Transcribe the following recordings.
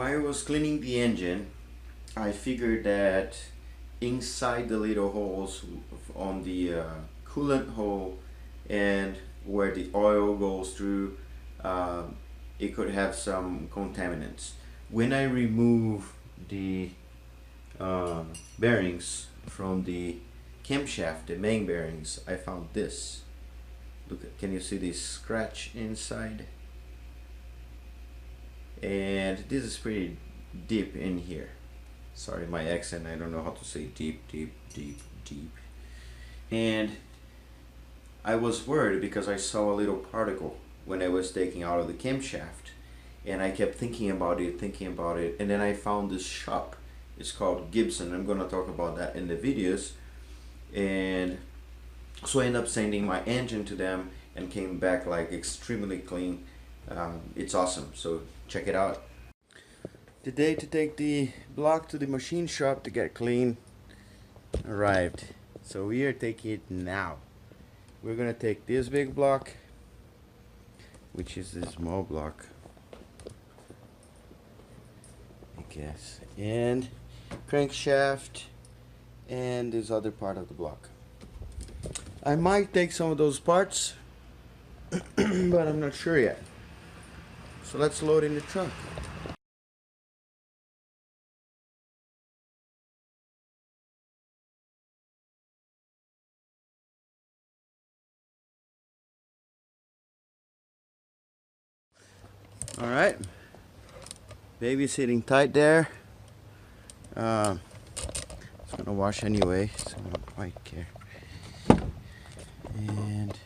While I was cleaning the engine, I figured that inside the little holes on the coolant hole and where the oil goes through, it could have some contaminants. When I remove the bearings from the camshaft, the main bearings, I found this. Look, can you see this scratch inside? And this is pretty deep in here. Sorry, my accent, I don't know how to say deep. And I was worried because I saw a little particle when I was taking out of the camshaft, and I kept thinking about it, and then I found this shop. It's called Gibson. I'm gonna talk about that in the videos. And so I ended up sending my engine to them and came back like extremely clean. It's awesome, so check it out. The day to take the block to the machine shop to get clean arrived. So we are taking it now. We're gonna take this big block, which is this small block, I guess, and crankshaft and this other part of the block. I might take some of those parts but I'm not sure yet. So let's load in the truck. All right, baby's sitting tight there. It's gonna wash anyway, so I don't quite care. And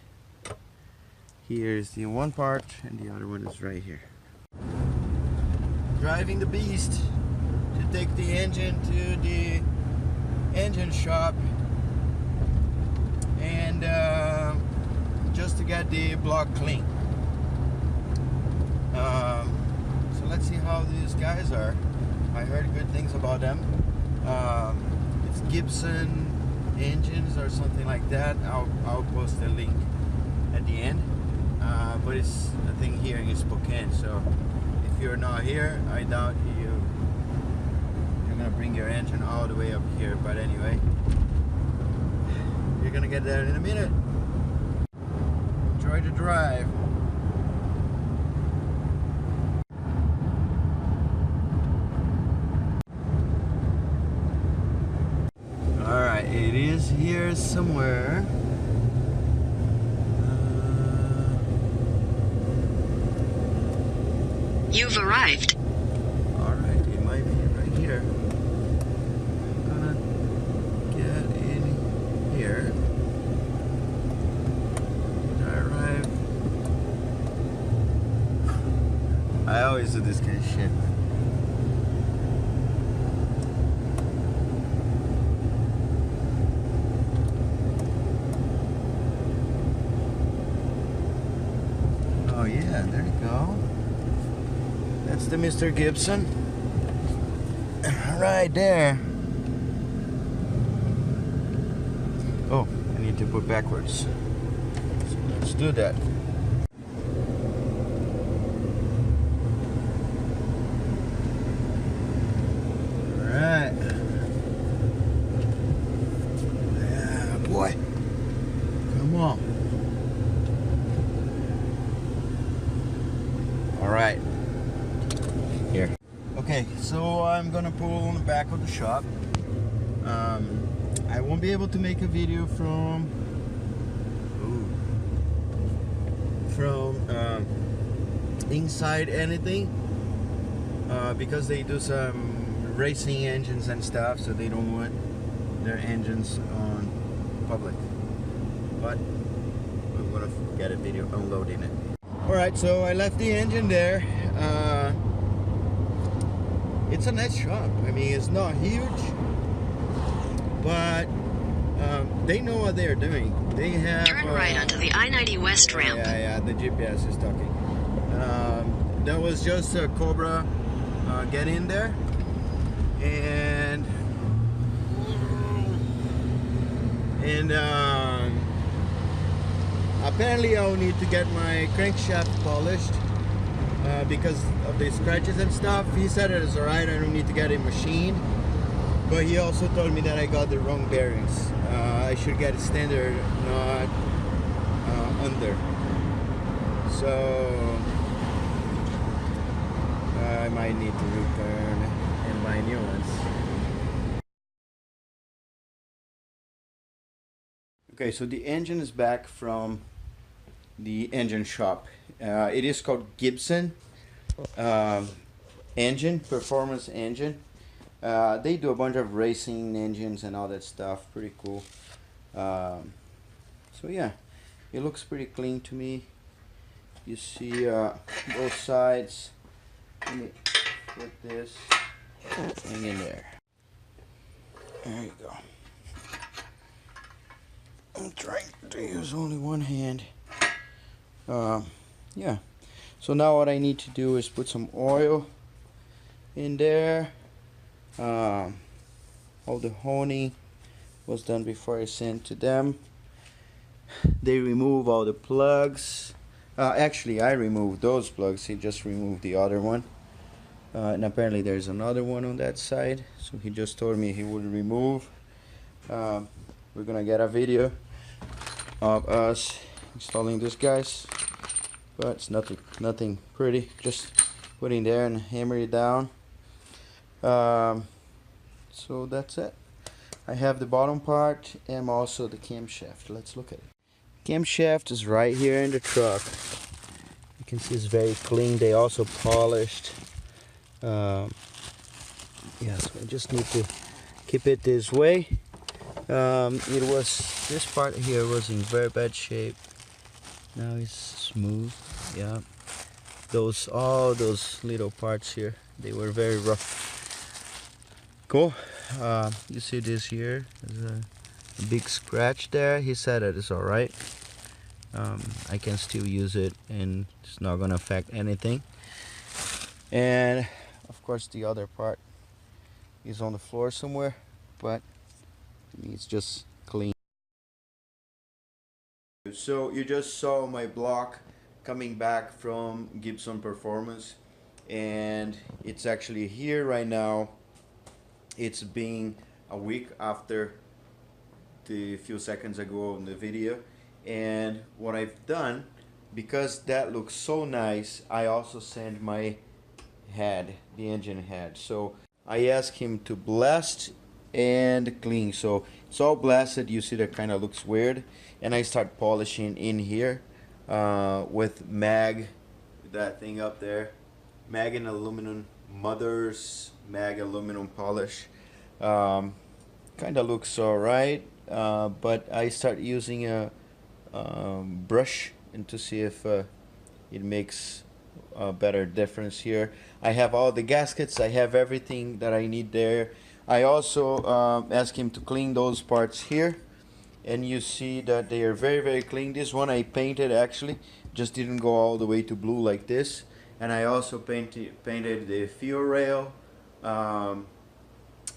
here's the one part, and the other one is right here. Driving the beast to take the engine to the engine shop, and just to get the block clean. So let's see how these guys are. I heard good things about them. It's Gibson engines or something like that. I'll post a link at the end. But it's a thing here in Spokane, so if you're not here, I doubt you're gonna bring your engine all the way up here. But anyway, you're gonna get there in a minute. Enjoy the drive. Alright, it is here somewhere. You've arrived. Alright, it might be right here. I'm gonna get in here. I arrive. I always do this kind of shit. Oh yeah, there you go. That's the Mr. Gibson. Right there. Oh, I need to put backwards. So let's do that. Alright. Yeah, boy. Come on. Alright. Here. Okay, so I'm gonna pull on the back of the shop. I won't be able to make a video from inside anything because they do some racing engines and stuff, so they don't want their engines on public. But we're gonna get a video unloading it. Alright, so I left the engine there. It's a nice shop. I mean, it's not huge, but they know what they're doing. They have Turn right onto the I-90 West ramp. Yeah, the GPS is talking. That was just a Cobra get in there, and apparently I'll need to get my crankshaft polished. because of the scratches and stuff. He said it is alright, I don't need to get it machined. But he also told me that I got the wrong bearings. I should get it standard, not under. So I might need to return and buy new ones. Okay, so the engine is back from the engine shop. It is called Gibson engine, performance engine. They do a bunch of racing engines and all that stuff. Pretty cool. So yeah, it looks pretty clean to me. You see both sides. Let me put this thing in there. There you go. I'm trying to use only one hand. Yeah. So now what I need to do is put some oil in there. All the honing was done before I sent to them. They remove all the plugs. Actually, I removed those plugs. He just removed the other one. And apparently there's another one on that side. So he just told me he would remove. We're gonna get a video of us installing this, guys. But it's nothing pretty. Just put in there and hammer it down. So that's it. I have the bottom part and also the camshaft. Let's look at it. Camshaft is right here in the truck. You can see it's very clean. They also polished. Yeah, so I just need to keep it this way. This part here was in very bad shape. Now it's smooth. Yeah, all those little parts here, they were very rough. Cool. You see this here, there's a big scratch there. He said that it's alright. I can still use it and it's not gonna affect anything. And of course the other part is on the floor somewhere, but to me it's just clean. So you just saw my block coming back from Gibson Performance, and it's actually here right now. It's been a week after the few seconds ago in the video, and what I've done, because that looks so nice, I also sent my head, the engine head. So I asked him to blast and clean. So it's all blasted. You see that kind of looks weird, and I start polishing in here with mag, that thing up there, mag and aluminum, Mother's mag aluminum polish. Kind of looks alright, but I start using a brush and to see if it makes a better difference here. I have all the gaskets, I have everything that I need there. I also asked him to clean those parts here, and you see that they are very clean. This one I painted, actually just didn't go all the way to blue like this. And I also painted the fuel rail.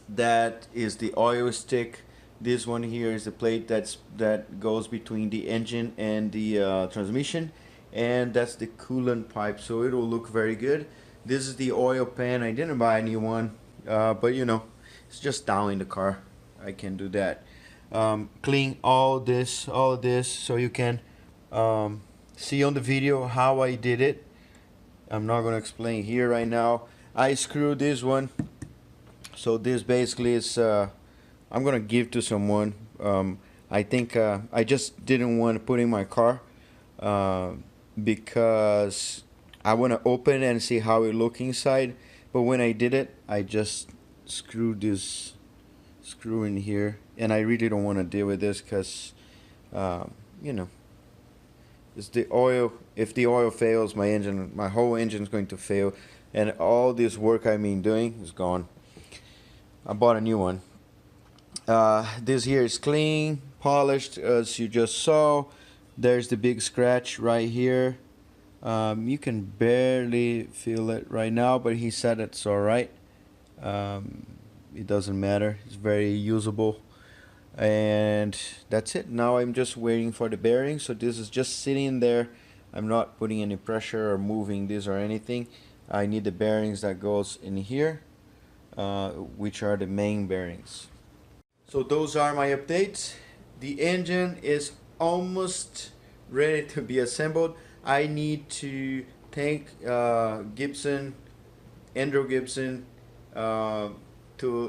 That is the oil stick. This one here is the plate that goes between the engine and the transmission, and that's the coolant pipe, so it will look very good. This is the oil pan. I didn't buy a new one, but you know, it's just down in the car. I can do that. Clean all this, so you can see on the video how I did it. I'm not gonna explain here right now. I screwed this one, so this basically is I'm gonna give to someone. I think I just didn't want to put in my car because I want to open and see how it look inside. But when I did it, I just screwed this screw in here, and I really don't want to deal with this because you know, it's the oil. If the oil fails, my whole engine is going to fail, and all this work I've been doing is gone. I bought a new one. This here is clean, polished, as you just saw. There's the big scratch right here. You can barely feel it right now, but he said it's alright. It doesn't matter, it's very usable. And that's it. Now I'm just waiting for the bearing. So this is just sitting there I'm not putting any pressure or moving this or anything. I need the bearings that goes in here, which are the main bearings. So those are my updates. The engine is almost ready to be assembled. I need to thank Gibson, Andrew Gibson, to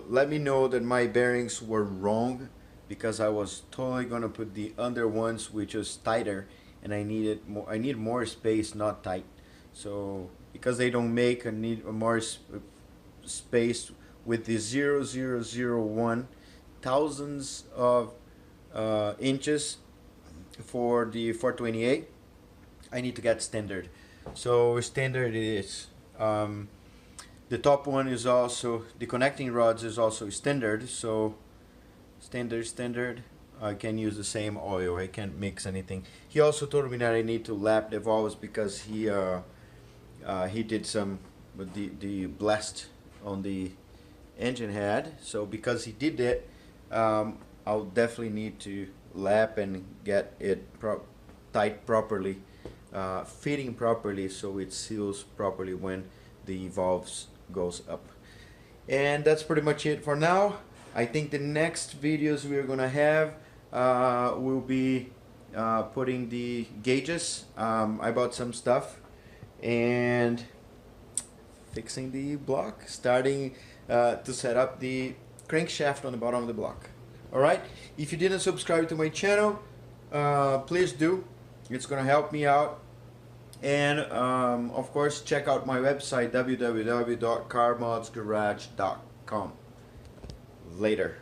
let me know that my bearings were wrong, because I was totally gonna put the under ones, which is tighter, and I need more space, not tight. So because they don't make, I need more space with the 0001 thousands of inches for the 428. I need to get standard. So standard it is. The top one is also, the connecting rods is also standard. So standard. I can use the same oil. I can't mix anything. He also told me that I need to lap the valves, because he did some with the blast on the engine head. So because he did that, I'll definitely need to lap and get it tight properly, fitting properly, so it seals properly when the valves goes up. And that's pretty much it for now. I think the next videos we're gonna have will be putting the gauges. I bought some stuff and fixing the block, starting to set up the crankshaft on the bottom of the block. Alright, if you didn't subscribe to my channel, please do. It's gonna help me out. And of course, check out my website, www.carmodsgarage.com. Later.